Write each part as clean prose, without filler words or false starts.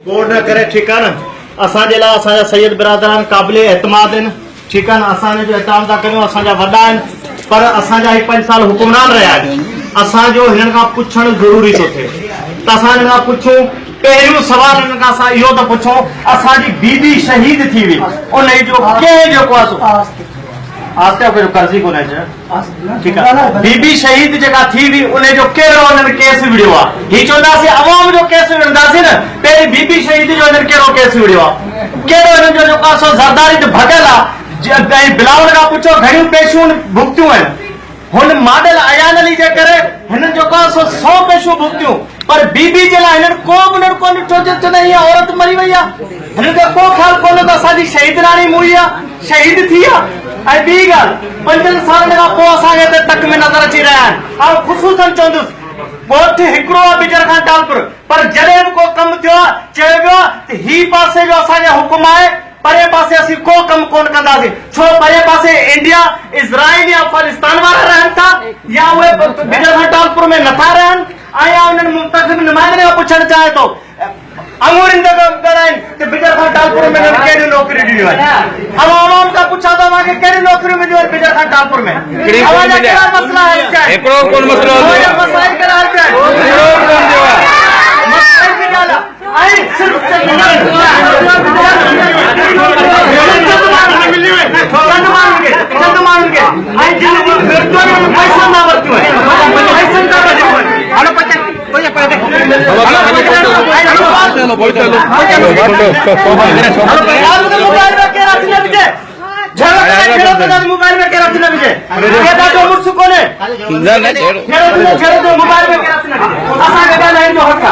board न करे ठीक है न असांजे लाइ असांजा सैयद बिरादरान क़ाबिल एतमाद आहिनि ठीक है न असांजो जो एहतराम था करियूं असांजा वॾा आहिनि पर असांजा ही 5 साल हुकुमरान रहिया आहिनि असांजो हिननि खां पुछणु ज़रूरी थो थिए त असां हिननि खां पुछूं पहिरियों सवाल हिननि खां असां इहो था पुछूं असांजी बीबी शहीद थी हुई उन जो कंहिं जेको आहे आस्ते जो कर्ज़ी कोन्हे ठीक है बीबी शहीद जेका थी हुई उन जो कहिड़ो हुननि केस विड़ियो आहे ही चवंदासीं अवाम जो केस विड़ंदासीं न पहिरीं बीबी शहीद जो हिननि कहिड़ो केस विड़ियो आहे कहिड़ो हिननि जो जेको आहे सो ज़रदारी ते भॻियल आहे बिलावल खां पुछो घणियूं पेशियूं भुगतियूं आहिनि हुन मॉडल अयान अली जे करे हिननि जेको आहे सो 100 पेशियूं भुगतियूं पर बीबी जे लाइ हिननि को बि न कोन ॾिठो चवंदा हीअ औरत मरी वई आहे हिननि खे को ख़्यालु कोन्हे त असांजी शहीद राणी मुई आहे शहीद थी आहे ऐं ॿी ॻाल्हि 5 सालनि खां पोइ असांखे हिते तक में नज़र अची रहिया आहिनि ऐं ख़ुशूसन चवंदुसि ॻोठ हिकिड़ो आहे बिजर खां टालपुर पर जॾहिं बि को कमु थियो आहे चयो वियो आहे त ही पासे जो असांजो हुकुम आहे परे पासे असीं को कमु कोन कंदासीं छो परे पासे इंडिया इज़राइल या अफगानिस्तान वारा रहनि था या उहे बिजर खां टालपुर में नथा रहनि ऐं या उन्हनि मुंतख़िब नुमाइंदनि खां पुछणु चाहे थो अंगूरनि ते ॻाल्हाइनि त बिजर खां टालपुर में कहिड़ियूं नौकरियूं ॾिनियूं आहिनि आवाम खां पुछां त तव्हांखे कहिड़ियूं नौकरियूं मिलियूं आहिनि बिजर खां टालपुर में अवांजा कहिड़ा मसइला हल थिया हिकिड़ो कोन मसइलो अवांजा मसाइल कहिड़ा हल थिया मसइल जी ॻाल्हि आहे ऐं सिर्फ़ चंद माण्हुनि खे ऐं जिन जी गिरफ्तारियूं पैसनि तां वरितियूं आहिनि पैसनि तां वरितियूं आहिनि हलो मोबाइल में केरा थी न विझे जो मुर्सु कोन्हे मोबाइल में केरा थी न विझे असांखे ॻाल्हाइण जो हक़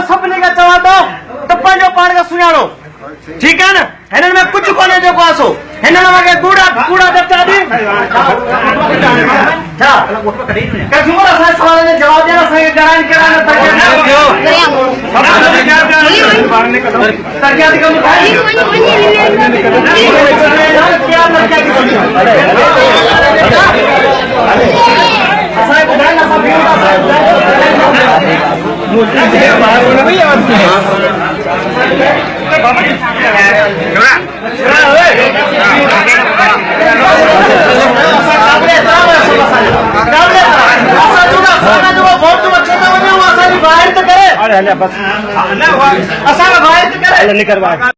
सभिनी खे चवां थो त पंहिंजो पाण खे सुञाणो ठीक है न हिननि में कुझु कोन्हे जेको आहे सो हिननि मूंखे कूड़ा दफ़्तर ॾी छा कजूर असांजे सवालनि जो जवाब ॾियण असांखे ॻाल्हाइण असांखे बाहिर त करे